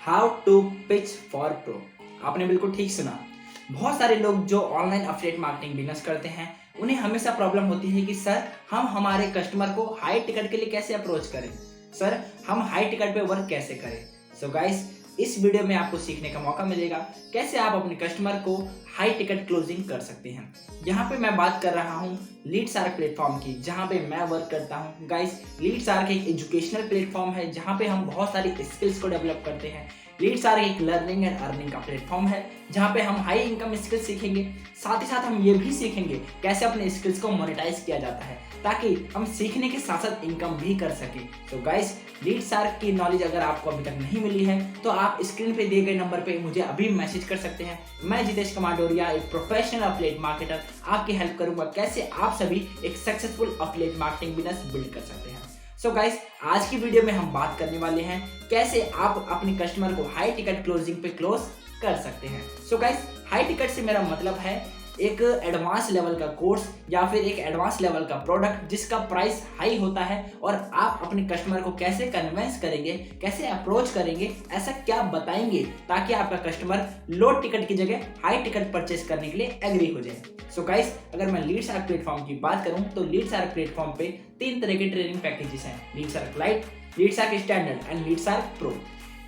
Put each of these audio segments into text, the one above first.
How to pitch for pro. आपने बिल्कुल ठीक सुना। बहुत सारे लोग जो ऑनलाइन अफिलिएट मार्केटिंग बिजनेस करते हैं उन्हें हमेशा प्रॉब्लम होती है कि सर हम हमारे कस्टमर को हाई टिकट के लिए कैसे अप्रोच करें, सर हम हाई टिकट पे वर्क कैसे करें। सो गाइस, इस वीडियो में आपको सीखने का मौका मिलेगा कैसे आप अपने कस्टमर को हाई टिकट क्लोजिंग कर सकते हैं। यहाँ पे मैं बात कर रहा हूँ लीड्सआर्क प्लेटफॉर्म की, जहाँ पे मैं वर्क करता हूँ। गाइस, लीड्सआर्क एक एजुकेशनल प्लेटफॉर्म है जहाँ पे हम बहुत सारी स्किल्स को डेवलप करते हैं। लीड्सआर्क एक लर्निंग एंड अर्निंग का प्लेटफॉर्म है जहाँ पे हम हाई इनकम स्किल्स सीखेंगे। साथ ही साथ हम ये भी सीखेंगे कैसे अपने स्किल्स को मोनेटाइज किया जाता है ताकि हम सीखने के साथ साथ इनकम भी कर सके। तो गाइस, लीड्सआर्क की नॉलेज अगर आपको अभी तक नहीं मिली है तो आप स्क्रीन पे दिए गए नंबर पे मुझे अभी मैसेज कर सकते हैं। मैं जितेश कुमार डोरिया, एक प्रोफेशनल अफिलिएट मार्केटर, आपकी हेल्प करूंगा कैसे आप सभी एक successful affiliate marketing business build कर सकते हैं। सो गाइस, आज की वीडियो में हम बात करने वाले हैं कैसे आप अपने कस्टमर को हाई टिकट क्लोजिंग पे क्लोज कर सकते हैं। सो गाइस, हाई टिकट से मेरा मतलब है एक एडवांस लेवल का कोर्स या फिर एक एडवांस लेवल का प्रोडक्ट जिसका प्राइस हाई होता है और आप अपने कस्टमर को कैसे कन्विंस करेंगे, कैसे अप्रोच करेंगे, ऐसा क्या बताएंगे ताकि आपका कस्टमर लो टिकट की जगह हाई टिकट परचेस करने के लिए एग्री हो जाए। सो गाइस, अगर मैं लीड्सआर्क प्लेटफॉर्म की बात करूं तो लीड्सआर्क प्लेटफॉर्म पे 3 तरह के ट्रेनिंग पैकेजेस हैं, LeadsArk lite, LeadsArk standard and LeadsArk pro.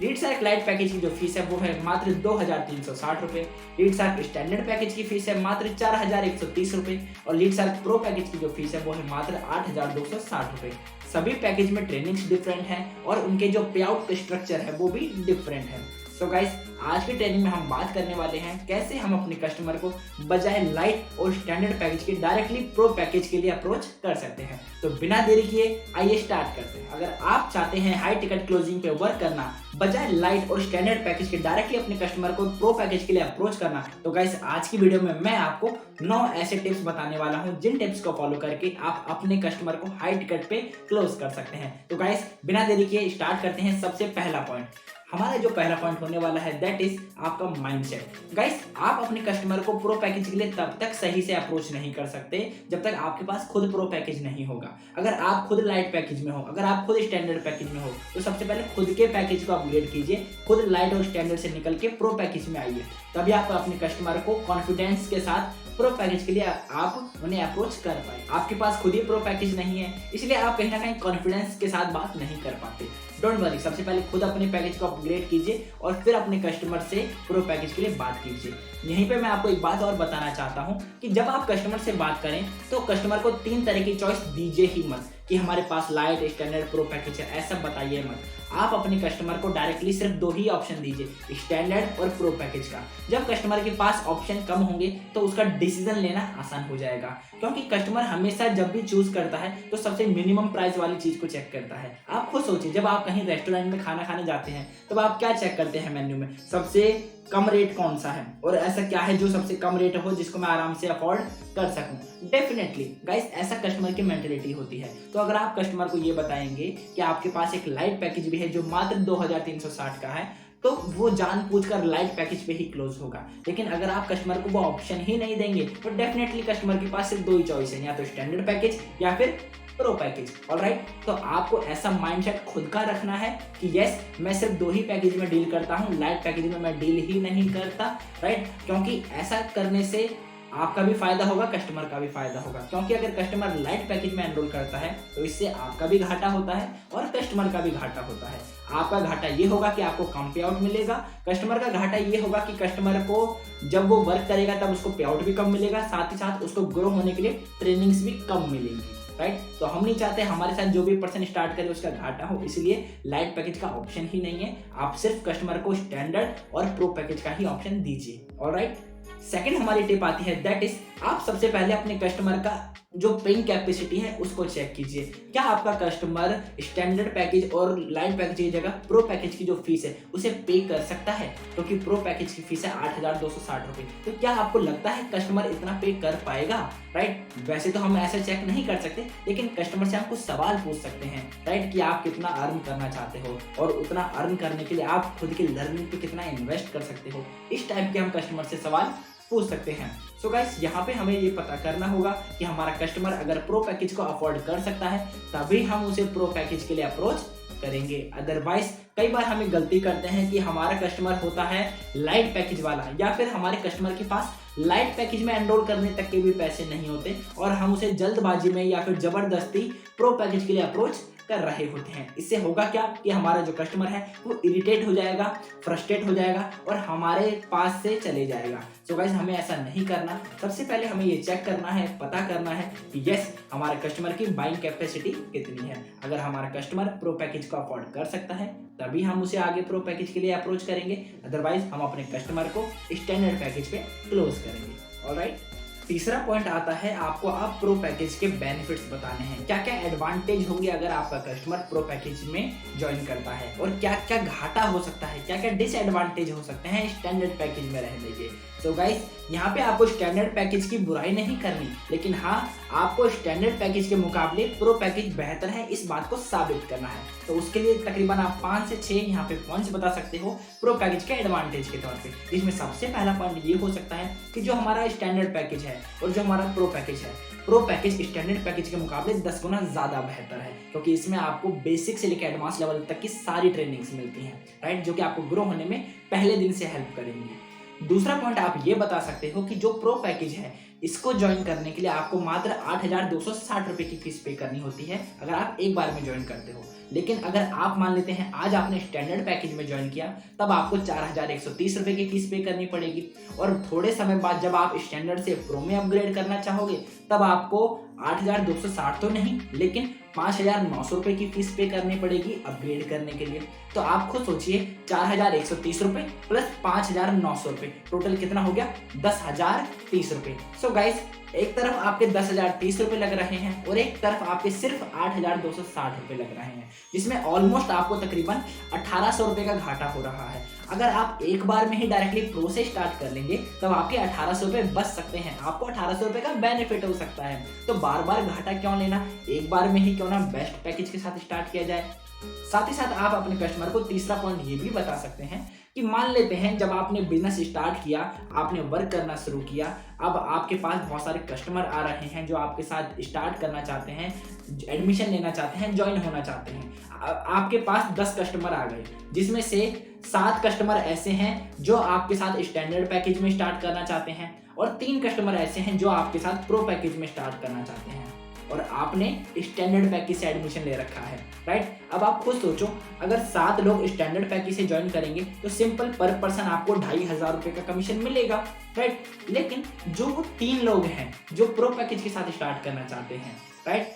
LeadsArk lite package की जो फीस है वो है मात्र 2360 रुपये। लीड्सआर्क स्टैंडर्ड पैकेज की फीस है मात्र 4130 रुपये और लीड्सआर्क प्रो पैकेज की जो फीस है वो है मात्र 8260 रुपये। सभी पैकेज में ट्रेनिंग्स डिफरेंट हैं और उनके जो पे आउट स्ट्रक्चर है वो भी डिफरेंट है। सो गाइस, आज की ट्रेनिंग में हम बात करने वाले हैं कैसे हम अपने कस्टमर को बजाय लाइट और स्टैंडर्ड पैकेज के डायरेक्टली प्रो पैकेज के लिए अप्रोच कर सकते हैं। तो बिना देरी किए आइए स्टार्ट करते हैं। अगर आप चाहते हैं हाई टिकट क्लोजिंग पे वर्क करना बजाय लाइट और स्टैंडर्ड पैकेज के डायरेक्टली अपने कस्टमर को प्रो पैकेज के लिए अप्रोच करना, तो गाइस आज की वीडियो में मैं आपको 9 ऐसे टिप्स बताने वाला हूं जिन टिप्स को फॉलो करके आप अपने कस्टमर को हाई टिकट पे क्लोज कर सकते हैं। तो गाइस, बिना देरी किए स्टार्ट करते हैं। सबसे पहला पॉइंट, हमारा जो पहला पॉइंट होने वाला है दैट इज आपका माइंडसेट। गाइस, आप अपने कस्टमर को प्रो पैकेज के लिए तब तक सही से अप्रोच नहीं कर सकते जब तक आपके पास खुद प्रो पैकेज नहीं होगा। अगर आप खुद लाइट पैकेज में हो, अगर आप खुद स्टैंडर्ड पैकेज में हो, तो सबसे पहले खुद के पैकेज को अपग्रेड कीजिए, खुद लाइट और स्टैंडर्ड से निकल के प्रो पैकेज में आइए, तभी आप अपने कस्टमर को कॉन्फिडेंस के साथ प्रो पैकेज के लिए आप उन्हें अप्रोच कर पाए। आपके पास खुद ही प्रो पैकेज नहीं है, इसलिए आप कहीं ना कहीं कॉन्फिडेंस के साथ बात नहीं कर पाते। डोंट वरी, सबसे पहले खुद अपने पैकेज को अपग्रेड कीजिए और फिर अपने कस्टमर से प्रो पैकेज के लिए बात कीजिए। यहीं पे मैं आपको एक बात और बताना चाहता हूँ कि जब आप कस्टमर से बात करें तो कस्टमर को 3 तरह की चॉइस दीजिए ही मत कि हमारे पास लाइट, स्टैंडर्ड, प्रो पैकेज है, ऐसा बताइए मत। आप अपने कस्टमर को डायरेक्टली सिर्फ 2 ही ऑप्शन दीजिए, स्टैंडर्ड और प्रो पैकेज का। जब कस्टमर के पास ऑप्शन कम होंगे तो उसका डिसीजन लेना आसान हो जाएगा, क्योंकि कस्टमर हमेशा जब भी चूज करता है तो सबसे मिनिमम प्राइस वाली चीज को चेक करता है। आप खुद सोचिए, जब आप कहीं रेस्टोरेंट में खाना खाने जाते हैं तब आप क्या चेक करते हैं मेन्यू में, सबसे कम रेट कौन सा है और ऐसा क्या है जो सबसे कम रेट हो जिसको मैं आराम से अफोर्ड कर सकूं। डेफिनेटली गाइस, ऐसा कस्टमर की मेंटेलिटी होती है। तो अगर आप कस्टमर को ये बताएंगे कि आपके पास एक लाइट पैकेज भी है जो मात्र 2360 का है, तो वो जानबूझकर लाइट पैकेज पे ही क्लोज होगा। लेकिन अगर आप कस्टमर को वो ऑप्शन ही नहीं देंगे तो डेफिनेटली कस्टमर के पास सिर्फ 2 ही चॉइस है, या तो स्टैंडर्ड पैकेज या फिर प्रो पैकेज। ऑलराइट, तो आपको ऐसा माइंडसेट खुद का रखना है कि यस, मैं सिर्फ 2 ही पैकेज में डील करता हूं, लाइट पैकेज में मैं डील ही नहीं करता। राइट, क्योंकि ऐसा करने से आपका भी फायदा होगा, कस्टमर का भी फायदा होगा। क्योंकि अगर कस्टमर लाइट पैकेज में एनरोल करता है तो इससे आपका भी घाटा होता है और कस्टमर का भी घाटा होता है। आपका घाटा ये होगा कि आपको कम पे आउट मिलेगा, कस्टमर का घाटा ये होगा कि कस्टमर को जब वो वर्क करेगा तब उसको पे आउट भी कम मिलेगा, साथ ही साथ उसको ग्रो होने के लिए ट्रेनिंग्स भी कम मिलेंगी। राइट, तो हम नहीं चाहते हमारे साथ जो भी पर्सन स्टार्ट करे उसका घाटा हो, इसलिए लाइट पैकेज का ऑप्शन ही नहीं है। आप सिर्फ कस्टमर को स्टैंडर्ड और प्रो पैकेज का ही ऑप्शन दीजिए। ऑलराइट, सेकंड हमारी टिप आती है दैट इज आप सबसे पहले अपने कस्टमर का जो पेइंग कैपेसिटी है उसको चेक कीजिए। क्या आपका कस्टमर स्टैंडर्ड पैकेज और लाइट पैकेज की जगह प्रो पैकेज की जो फीस है उसे पे कर सकता है? क्योंकि प्रो पैकेज की फीस है 8260 रुपये। तो क्या आपको लगता है कस्टमर इतना पे कर पाएगा? राइट, वैसे तो हम ऐसे चेक नहीं कर सकते, लेकिन कस्टमर से हम कुछ सवाल पूछ सकते हैं। राइट, कि आप कितना अर्न करना चाहते हो और उतना अर्न करने के लिए आप खुद की लर्निंग पे कितना इन्वेस्ट कर सकते हो। इस टाइप के हम कस्टमर से सवाल पूछ सकते हैं। सो गाइस, यहाँ पे हमें ये पता करना होगा कि हमारा कस्टमर अगर प्रो पैकेज को अफोर्ड कर सकता है तभी हम उसे प्रो पैकेज के लिए अप्रोच करेंगे। अदरवाइज कई बार हमें गलती करते हैं कि हमारा कस्टमर होता है लाइट पैकेज वाला, या फिर हमारे कस्टमर के पास लाइट पैकेज में एनरोल करने तक के भी पैसे नहीं होते और हम उसे जल्दबाजी में या फिर जबरदस्ती प्रो पैकेज के लिए अप्रोच कर रहे होते हैं। इससे होगा क्या कि हमारा जो कस्टमर है वो इरिटेट हो जाएगा, फ्रस्ट्रेट हो जाएगा और हमारे पास से चले जाएगा। सो गाइस, हमें ऐसा नहीं करना। सबसे पहले हमें ये चेक करना है, पता करना है कि यस, हमारे कस्टमर की बाइंग कैपेसिटी कितनी है। अगर हमारा कस्टमर प्रो पैकेज को अफोर्ड कर सकता है तभी हम उसे आगे प्रो पैकेज के लिए अप्रोच करेंगे, अदरवाइज हम अपने कस्टमर को स्टैंडर्ड पैकेज पे क्लोज करेंगे। ऑलराइट, तीसरा पॉइंट आता है आपको आप प्रो पैकेज के बेनिफिट्स बताने हैं। क्या क्या एडवांटेज होंगे अगर आपका कस्टमर प्रो पैकेज में ज्वाइन करता है और क्या क्या घाटा हो सकता है, क्या क्या डिसएडवांटेज हो सकते हैं स्टैंडर्ड पैकेज में रहने के। तो गाइस, यहाँ पे आपको स्टैंडर्ड पैकेज की बुराई नहीं करनी, लेकिन हाँ, आपको स्टैंडर्ड पैकेज के मुकाबले प्रो पैकेज बेहतर है इस बात को साबित करना है। तो उसके लिए तकरीबन आप 5 से 6 यहाँ पे पॉइंट्स बता सकते हो प्रो पैकेज के एडवांटेज के तौर पे। जिसमें सबसे पहला पॉइंट ये हो सकता है कि जो हमारा स्टैंडर्ड पैकेज है और जो हमारा प्रो पैकेज है, प्रो पैकेज स्टैंडर्ड पैकेज के मुकाबले 10 गुना ज़्यादा बेहतर है, क्योंकि इसमें आपको बेसिक से लेकर एडवांस लेवल तक की सारी ट्रेनिंग्स मिलती हैं, राइट, जो कि आपको ग्रो होने में पहले दिन से हेल्प करेंगी। दूसरा पॉइंट आप ये बता सकते हो कि जो प्रो पैकेज है इसको ज्वाइन करने के लिए आपको मात्र 8,260 रुपये की फीस पे करनी होती है अगर आप एक बार में ज्वाइन करते हो। लेकिन अगर आप मान लेते हैं आज आपने स्टैंडर्ड पैकेज में ज्वाइन किया, तब आपको 4,130 रुपये की फीस पे करनी पड़ेगी। और थोड़े समय बाद जब आप स्टैंडर्ड से प्रो में अपग्रेड करना चाहोगे तब आपको 8,260 तो नहीं लेकिन 5,900 रुपये की फीस पे करनी पड़ेगी अपग्रेड करने के लिए। तो आप खुद सोचिए, 4,130 रुपये प्लस 5,900 रुपये, टोटल कितना हो गया? 10,030 रुपये। सो गाइस, एक तरफ आपके 10,030 रुपये लग रहे हैं और एक तरफ आपके सिर्फ 8,260 रुपये लग रहे हैं, जिसमें ऑलमोस्ट आपको तकरीबन 1,800 रुपये का घाटा हो रहा है। अगर आप एक बार में ही डायरेक्टली प्रो से स्टार्ट कर लेंगे तब आपके 1,800 रुपये बच सकते हैं, आपको 1,800 रुपये का बेनिफिट हो सकता है। तो बार बार घाटा क्यों लेना, एक बार में ही क्यों ना बेस्ट पैकेज के साथ स्टार्ट किया जाए। साथ ही साथ आप अपने कस्टमर को तीसरा पॉइंट ये भी बता सकते हैं कि मान लेते हैं जब आपने बिजनेस स्टार्ट किया, आपने वर्क करना शुरू किया, अब आपके पास बहुत सारे कस्टमर आ रहे हैं जो आपके साथ स्टार्ट करना चाहते हैं, एडमिशन लेना चाहते हैं, ज्वाइन होना चाहते हैं। आपके पास 10 कस्टमर आ गए, जिसमें से 7 कस्टमर ऐसे हैं जो आपके साथ स्टैंडर्ड पैकेज में स्टार्ट करना चाहते हैं और 3 कस्टमर ऐसे हैं जो आपके साथ प्रो पैकेज में स्टार्ट करना चाहते हैं और आपने स्टैंडर्ड पैकेज से एडमिशन ले रखा है, राइट। अब आप खुद सोचो, अगर 7 लोग स्टैंडर्ड पैकेज से ज्वाइन करेंगे तो सिंपल पर पर्सन आपको 2,500 रुपये का कमीशन मिलेगा, राइट। लेकिन जो 3 लोग हैं जो प्रो पैकेज के साथ स्टार्ट करना चाहते हैं, राइट,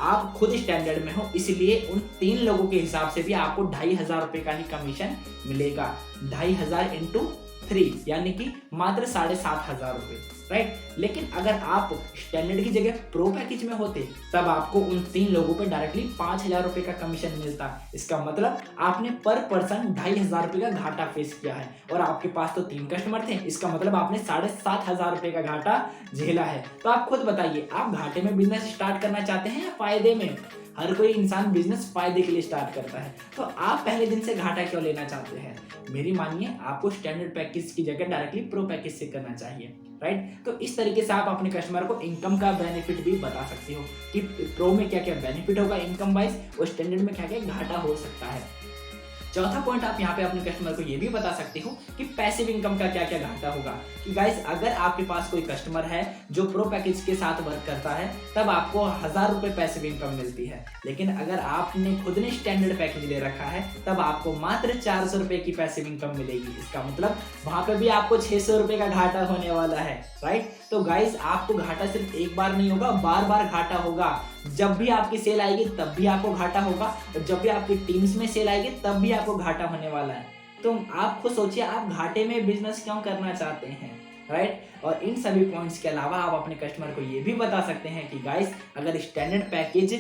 आप खुद स्टैंडर्ड में हो, इसलिए उन 3 लोगों के हिसाब से भी आपको 2,500 रुपये का ही कमीशन मिलेगा। 2,500 इंटू 3 यानी कि मात्र 7,500 रुपये, राइट। लेकिन अगर आप स्टैंडर्ड की जगह प्रो पैकेज में होते तब आपको उन 3 लोगों पे डायरेक्टली 5,000 रुपये का कमीशन मिलता। इसका मतलब आपने पर पर्सन 2,500 रुपये का घाटा फेस किया है और आपके पास तो 3 कस्टमर थे, इसका मतलब आपने 7,500 रुपये का घाटा झेला है। तो आप खुद बताइए, आप घाटे में बिजनेस स्टार्ट करना चाहते हैं या फायदे में? हर कोई इंसान बिजनेस फायदे के लिए स्टार्ट करता है, तो आप पहले दिन से घाटा क्यों लेना चाहते हैं? मेरी मानिए, आपको स्टैंडर्ड पैकेज की जगह डायरेक्टली प्रो पैकेज से करना चाहिए, राइट। तो इस तरीके से आप अपने कस्टमर को इनकम का बेनिफिट भी बता सकते हो कि प्रो में क्या क्या बेनिफिट होगा इनकम वाइज और स्टैंडर्ड में क्या क्या घाटा हो सकता है। चौथा पॉइंट आप यहाँ पे अपने कस्टमर को ये भी बता सकते हो कि पैसिव इनकम का क्या क्या घाटा होगा। कि गाइस, अगर आपके पास कोई कस्टमर है जो प्रो पैकेज के साथ वर्क करता है तब आपको 1,000 रुपये पैसिव इनकम मिलती है, लेकिन अगर आपने खुद ने स्टैंडर्ड पैकेज ले रखा है तब आपको मात्र 400 रुपये की पैसिव इनकम मिलेगी। इसका मतलब वहां पे भी आपको 600 रुपये का घाटा होने वाला है, राइट। तो गाइस, आपको घाटा सिर्फ एक बार नहीं होगा, बार बार घाटा होगा। जब भी आपकी सेल आएगी तब भी आपको घाटा होगा और जब भी आपकी टीम्स में सेल आएगी तब भी आपको घाटा होने वाला है। तो आप खुद सोचिए, आप घाटे में बिजनेस क्यों करना चाहते हैं, राइट। और इन सभी पॉइंट्स के अलावा आप अपने कस्टमर को ये भी बता सकते हैं कि गाइस, अगर स्टैंडर्ड पैकेज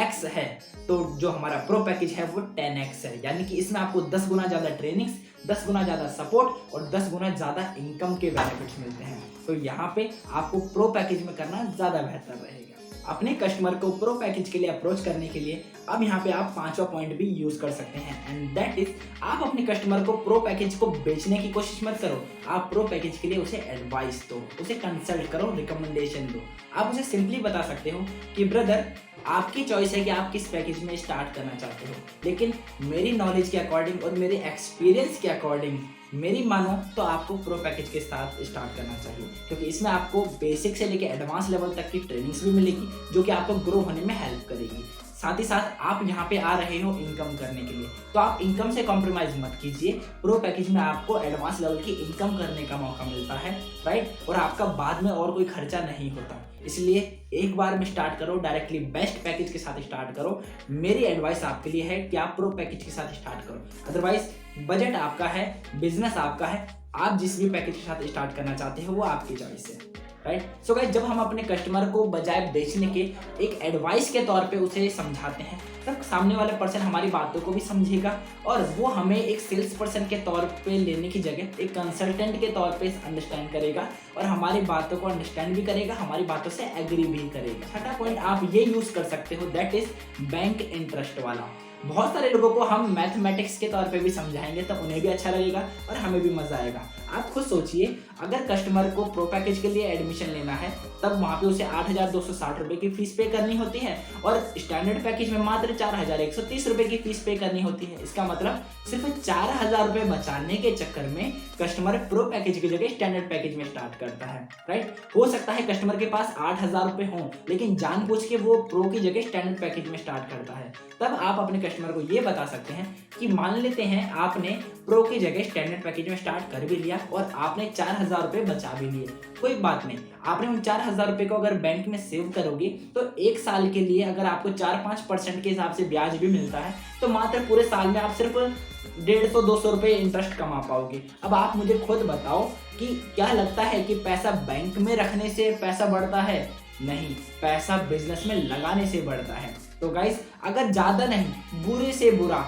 X है तो जो हमारा प्रो पैकेज है वो 10X है, यानी कि इसमें आपको 10 गुना ज़्यादा ट्रेनिंग्स, 10 गुना ज़्यादा सपोर्ट और 10 गुना ज़्यादा इनकम के बेनिफिट्स मिलते हैं। तो यहाँ पे आपको प्रो पैकेज में करना ज़्यादा बेहतर रहेगा। अपने कस्टमर को प्रो पैकेज के लिए अप्रोच करने के लिए अब यहाँ पे आप 5वां पॉइंट भी यूज कर सकते हैं, एंड दैट इज, आप अपने कस्टमर को प्रो पैकेज को बेचने की कोशिश मत करो। आप प्रो पैकेज के लिए उसे एडवाइस दो, उसे कंसल्ट करो, रिकमेंडेशन दो। आप उसे सिंपली बता सकते हो कि ब्रदर, आपकी चॉइस है कि आप किस पैकेज में स्टार्ट करना चाहते हो, लेकिन मेरी नॉलेज के अकॉर्डिंग और मेरे एक्सपीरियंस के अकॉर्डिंग मेरी मानो तो आपको प्रो पैकेज के साथ स्टार्ट करना चाहिए, क्योंकि इसमें आपको बेसिक से लेकर एडवांस लेवल तक की ट्रेनिंग्स भी मिलेगी जो कि आपको ग्रो होने में हेल्प करेगी। साथ ही साथ आप यहाँ पे आ रहे हो इनकम करने के लिए, तो आप इनकम से कॉम्प्रोमाइज मत कीजिए। प्रो पैकेज में आपको एडवांस लेवल की इनकम करने का मौका मिलता है, राइट, और आपका बाद में और कोई खर्चा नहीं होता। इसलिए एक बार में स्टार्ट करो, डायरेक्टली बेस्ट पैकेज के साथ स्टार्ट करो। मेरी एडवाइस आपके लिए है कि आप प्रो पैकेज के साथ स्टार्ट करो। अदरवाइज बजट आपका है, बिजनेस आपका है, आप जिस भी पैकेज के साथ स्टार्ट करना चाहते हो वो आपकी चॉइस है, राइट। सो गाइस, जब हम अपने कस्टमर को बजाय बेचने के एक एडवाइस के तौर पे उसे समझाते हैं, तब सामने वाला पर्सन हमारी बातों को भी समझेगा और वो हमें एक सेल्स पर्सन के तौर पे लेने की जगह एक कंसल्टेंट के तौर पे अंडरस्टैंड करेगा और हमारी बातों को अंडरस्टैंड भी करेगा, हमारी बातों से एग्री भी करेगा। छठा पॉइंट आप ये यूज कर सकते हो, दैट इज बैंक इंटरेस्ट वाला। बहुत सारे लोगों को हम मैथमेटिक्स के तौर पे भी समझाएंगे तो उन्हें भी अच्छा लगेगा और हमें भी मजा आएगा। आप खुद सोचिए, अगर कस्टमर को प्रो पैकेज के लिए एडमिशन लेना है तब वहाँ पे उसे 8,260 रुपये की फीस पे करनी होती है और स्टैंडर्ड पैकेज में मात्र 4,130 रुपये की फीस पे करनी होती है। इसका मतलब सिर्फ 4,000 रुपये बचाने के चक्कर में कस्टमर प्रो पैकेज की जगह स्टैंडर्ड पैकेज में स्टार्ट करता है, राइट। हो सकता है कस्टमर के पास 8,000 रुपये हों, लेकिन जानबूझ के वो प्रो की जगह स्टैंडर्ड पैकेज में स्टार्ट करता है। तब आप अपने कस्टमर को ये बता सकते हैं कि मान लेते हैं आपने प्रो की जगह स्टैंडर्ड पैकेज में स्टार्ट कर भी लिया और आपने 4,000 रुपये बचा भी लिए। कोई बात नहीं, आपने उन 4,000 रुपये को अगर बैंक में सेव करोगे तो एक साल के लिए अगर आपको 4-5% के हिसाब से ब्याज भी मिलता है तो मात्र पूरे साल में आप सिर्फ 150-200 रुपये इंटरेस्ट कमा पाओगे। अब आप मुझे खुद बताओ कि क्या लगता है कि पैसा बैंक में रखने से पैसा बढ़ता है? नहीं, पैसा बिजनेस में लगाने से बढ़ता है। तो गाइस, अगर ज्यादा नहीं, बुरे से बुरा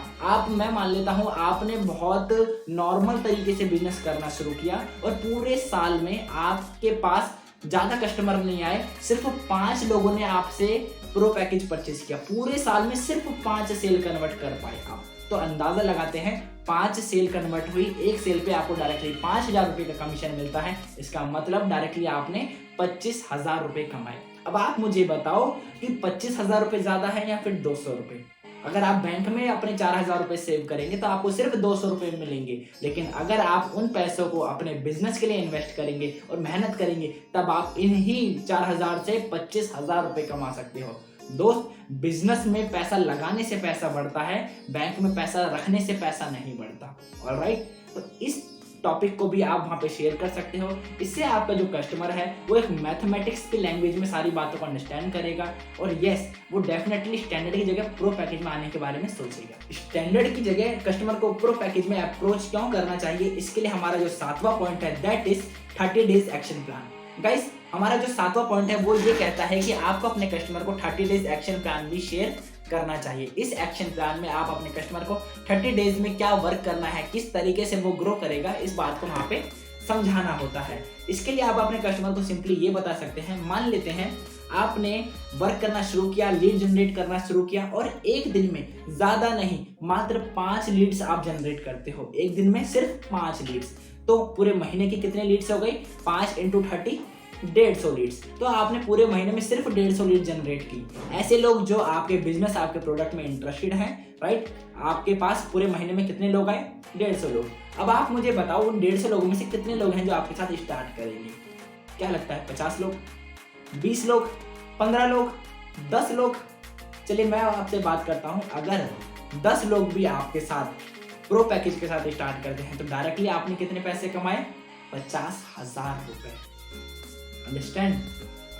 मैं मान लेता हूँ आपने बहुत नॉर्मल तरीके से बिजनेस करना शुरू किया और पूरे साल में आपके पास ज्यादा कस्टमर नहीं आए, सिर्फ 5 लोगों ने आपसे प्रो पैकेज परचेज किया, पूरे साल में सिर्फ 5 सेल कन्वर्ट कर पाए आप, तो अंदाजा लगाते हैं 5 सेल कन्वर्ट हुई, एक सेल पे आपको डायरेक्टली 5,000 रुपये का कमीशन मिलता है। इसका मतलब डायरेक्टली आपने 25,000 रुपये कमाए। अब आप मुझे बताओ कि 25,000 रुपये ज्यादा है या फिर 200 रुपये? अगर आप बैंक में अपने 4,000 रुपये सेव करेंगे तो आपको सिर्फ 200 रुपये मिलेंगे, लेकिन अगर आप उन पैसों को अपने बिजनेस के लिए इन्वेस्ट करेंगे और मेहनत करेंगे तब आप इन्हीं 4,000 से 25,000 रुपये कमा सकते हो। दोस्त, बिजनेस में पैसा लगाने से पैसा बढ़ता है, बैंक में पैसा रखने से पैसा नहीं बढ़ता। ऑलराइट, तो इस टॉपिक को भी आप वहाँ पे शेयर कर सकते हो। इससे आपका जो कस्टमर है वो एक मैथमेटिक्स की लैंग्वेज में सारी बातों को अंडरस्टैंड करेगा और यस, वो डेफिनेटली स्टैंडर्ड की जगह प्रो पैकेज में आने के बारे में सोचेगा। स्टैंडर्ड की जगह कस्टमर को प्रो पैकेज में अप्रोच क्यों करना चाहिए, इसके लिए हमारा जो 7वां पॉइंट है that is 30 days action plan. Guys, हमारा जो 7वां पॉइंट है वो ये कहता है कि आपको अपने कस्टमर को 30 डेज एक्शन प्लान भी शेयर करना चाहिए। इस एक्शन प्लान में आप अपने कस्टमर को 30 डेज में क्या वर्क करना है, किस तरीके से वो ग्रो करेगा, इस बात को वहाँ पे समझाना होता है। इसके लिए आप अपने कस्टमर को सिंपली ये बता सकते हैं, मान लेते हैं आपने वर्क करना शुरू किया, लीड जनरेट करना शुरू किया और एक दिन में ज्यादा नहीं मात्र 5 लीड्स आप जनरेट करते हो, एक दिन में सिर्फ 5 लीड्स, तो पूरे महीने की कितने लीड्स हो गई? 5 × 30, 150 लीड्स। तो आपने पूरे महीने में सिर्फ 150 लीड जनरेट की। ऐसे लोग जो आपके बिजनेस, आपके प्रोडक्ट में इंटरेस्टेड हैं, राइट, आपके पास पूरे महीने में कितने लोग आए? 150 लोग। अब आप मुझे बताओ उन 150 लोगों में से कितने लोग हैं जो आपके साथ स्टार्ट करेंगे? क्या लगता है? 50 लोग, 20 लोग, 15 लोग, 10 लोग? चलिए मैं आपसे बात करता हूँ, अगर 10 लोग भी आपके साथ प्रो पैकेज के साथ स्टार्ट करते हैं तो डायरेक्टली आपने कितने पैसे कमाए? 50,000 रुपए। अंडरस्टैंड?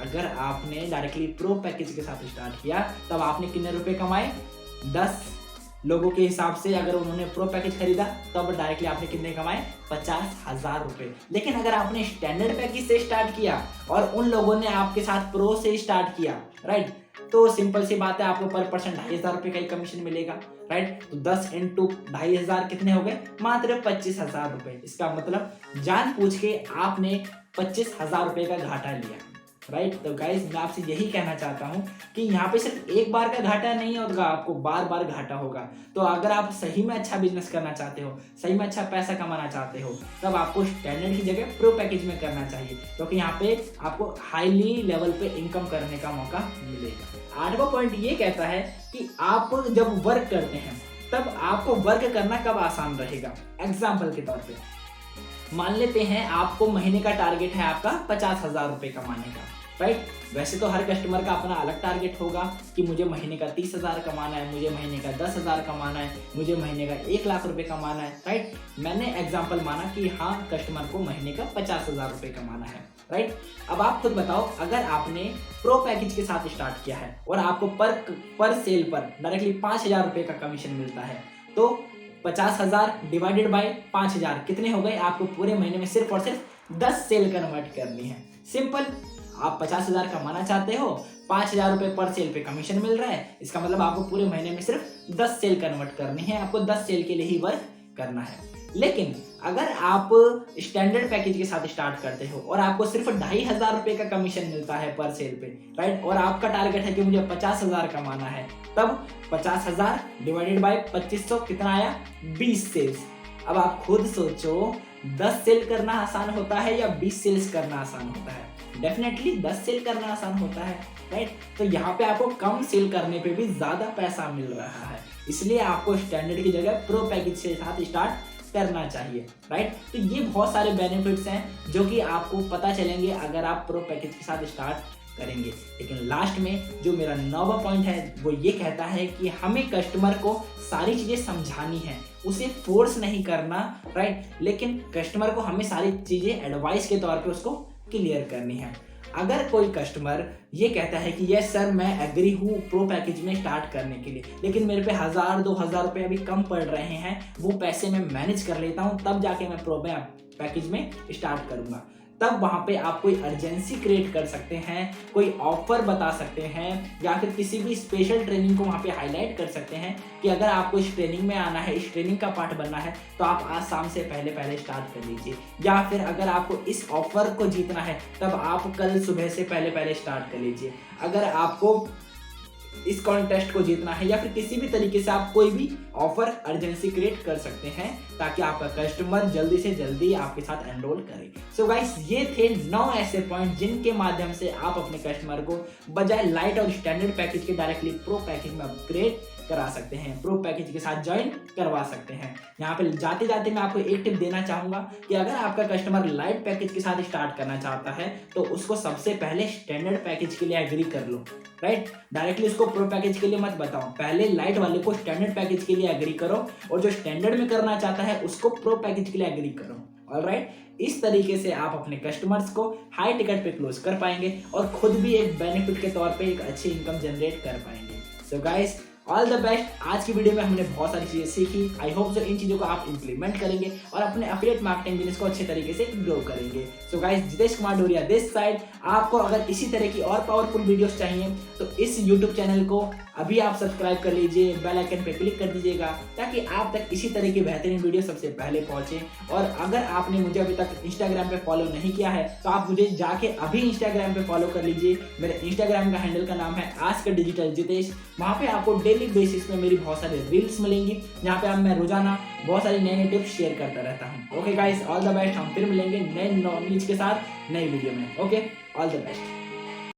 अगर आपने डायरेक्टली प्रो पैकेज के साथ स्टार्ट किया तब आपने कितने रुपए कमाए? 10 लोगों के हिसाब से अगर उन्होंने प्रो पैकेज खरीदा तब डायरेक्टली आपने कितने कमाए? 50,000 रुपए। लेकिन अगर आपने स्टैंडर्ड पैकेज से स्टार्ट किया और उन लोगों ने आपके साथ प्रो से स्टार्ट किया, राइट, तो सिंपल सी बात है, आपको पर पर्सन 2,500 रुपये का ही कमीशन मिलेगा, राइट। तो 10 × 2,500 कितने हो गए? मात्र 25,000 रुपये। इसका मतलब जान पूछ के आपने 25,000 रुपये का घाटा लिया। राइट। तो गाइस मैं आपसे यही कहना चाहता हूँ कि यहाँ पे सिर्फ एक बार का घाटा नहीं होगा, आपको बार बार घाटा होगा। तो अगर आप सही में अच्छा बिजनेस करना चाहते हो, सही में अच्छा पैसा कमाना चाहते हो, तब आपको स्टैंडर्ड की जगह प्रो पैकेज में करना चाहिए, क्योंकि यहाँ पे आपको हाईली लेवल पे इनकम करने का मौका मिलेगा। 8वां पॉइंट ये कहता है कि आप जब वर्क करते हैं तब आपको वर्क करना कब आसान रहेगा। एग्जाम्पल के तौर पे मान लेते हैं आपको महीने का टारगेट है आपका 50,000 रुपये कमाने का, राइट। वैसे तो हर कस्टमर का अपना अलग टारगेट होगा कि मुझे महीने का 30,000 कमाना है, मुझे महीने का 10,000 कमाना है, मुझे महीने का 1 लाख रुपए कमाना है, राइट। मैंने एग्जांपल माना कि हाँ कस्टमर को महीने का 50,000 रुपये कमाना है, राइट। अब आप खुद बताओ, अगर आपने प्रो पैकेज के साथ स्टार्ट किया है और आपको पर सेल पर डायरेक्टली 5,000 रुपये का कमीशन मिलता है, तो 50,000 डिवाइडेड बाय 5,000 कितने हो गए। आपको पूरे महीने में सिर्फ और सिर्फ 10 सेल कन्वर्ट करनी है। सिंपल। आप 50,000 कमाना चाहते हो, 5,000 रुपये पर सेल पे कमीशन मिल रहा है, इसका मतलब आपको पूरे महीने में सिर्फ 10 सेल कन्वर्ट करनी है, आपको 10 सेल के लिए ही वर्क करना है। लेकिन अगर आप स्टैंडर्ड पैकेज के साथ स्टार्ट करते हो और आपको सिर्फ 2,500 रुपये का कमीशन मिलता है पर सेल पे, राइट, और आपका टारगेट है कि मुझे 50,000 कमाना है, तब 50,000 डिवाइडेड बाय 2500 कितना आया, 20 सेल्स। अब आप खुद सोचो 10 सेल करना आसान होता है या 20 सेल्स करना आसान होता है। डेफिनेटली 10 सेल करना आसान होता है, राइट। तो यहाँ पे आपको कम सेल करने पे भी ज्यादा पैसा मिल रहा है, इसलिए आपको स्टैंडर्ड की जगह प्रो पैकेज के साथ स्टार्ट करना चाहिए, राइट। तो ये बहुत सारे बेनिफिट्स हैं जो कि आपको पता चलेंगे अगर आप प्रो पैकेज के साथ स्टार्ट करेंगे। लेकिन लास्ट में जो मेरा 9वां पॉइंट है वो ये कहता है कि हमें कस्टमर को सारी चीजें समझानी है, उसे फोर्स नहीं करना, राइट। लेकिन कस्टमर को हमें सारी चीजें एडवाइस के तौर पे उसको क्लियर करनी है। अगर कोई कस्टमर ये कहता है कि यस सर मैं एग्री हूँ प्रो पैकेज में स्टार्ट करने के लिए, लेकिन मेरे पे 1,000-2,000 रुपये अभी कम पड़ रहे हैं, वो पैसे मैं मैनेज कर लेता हूँ, तब जाके मैं प्रो पैकेज में स्टार्ट करूँगा, तब वहाँ पे आप कोई अर्जेंसी क्रिएट कर सकते हैं, कोई ऑफर बता सकते हैं, या फिर किसी भी स्पेशल ट्रेनिंग को वहाँ पे हाईलाइट कर सकते हैं कि अगर आपको इस ट्रेनिंग में आना है, इस ट्रेनिंग का पार्ट बनना है, तो आप आज शाम से पहले स्टार्ट कर लीजिए। या फिर अगर आपको इस ऑफर को जीतना है, तब आप कल सुबह से पहले स्टार्ट कर लीजिए। अगर आपको इस कॉन्टेस्ट को जीतना है, या फिर किसी भी तरीके से आप कोई भी ऑफर अर्जेंसी क्रिएट कर सकते हैं ताकि आपका कस्टमर जल्दी से जल्दी आपके साथ एनरोल करे। सो गाइस ये थे 9 ऐसे पॉइंट जिनके माध्यम से आप अपने कस्टमर को बजाय लाइट और स्टैंडर्ड पैकेज के डायरेक्टली प्रो पैकेज में अपग्रेड करा सकते हैं, प्रो पैकेज के साथ ज्वाइन करवा सकते हैं। यहाँ पे जाते जाते मैं आपको एक टिप देना चाहूंगा कि अगर आपका कस्टमर लाइट पैकेज के साथ स्टार्ट करना चाहता है तो उसको सबसे पहले स्टैंडर्ड पैकेज के लिए एग्री कर लो, राइट। डायरेक्टली उसको प्रो पैकेज के लिए मत बताओ, पहले लाइट वाले को स्टैंडर्ड पैकेज के लिए एग्री करो, और जो स्टैंडर्ड में करना चाहता है उसको प्रो पैकेज के लिए एग्री करो। ऑलराइट, इस तरीके से आप अपने कस्टमर्स को हाई टिकट पे क्लोज कर पाएंगे और खुद भी एक बेनिफिट के तौर पे एक अच्छी इनकम जनरेट कर पाएंगे। So guys all the best. आज की वीडियो में हमने बहुत सारी चीजें सीखी। आई होप सो इन चीजों को आप इंप्लीमेंट करेंगे और अपने एफिलिएट मार्केटिंग बिजनेस को अच्छे तरीके से ग्रो करेंगे। सो गाइस जितेश कुमार डोरिया दिस साइड। आपको अगर इसी तरह की और पावरफुल वीडियोस चाहिए तो इस यूट्यूब चैनल को अभी आप सब्सक्राइब कर लीजिए, बेल आइकन पे क्लिक कर दीजिएगा ताकि आप तक इसी तरह की बेहतरीन वीडियो सबसे पहले पहुंचे। और अगर आपने मुझे अभी तक इंस्टाग्राम पे फॉलो नहीं किया है तो आप मुझे जाके अभी इंस्टाग्राम पे फॉलो कर लीजिए। मेरे इंस्टाग्राम का हैंडल का नाम है आस्क डिजिटल जितेश। वहाँ पे आपको डेली बेसिस में मेरी बहुत सारी रील्स मिलेंगी जहाँ पे मैं रोजाना बहुत सारी नई टिप्स शेयर करता रहता हूँ। Okay guys all the best. हम फिर मिलेंगे नए नॉलेज के साथ नई वीडियो में। Okay all the best.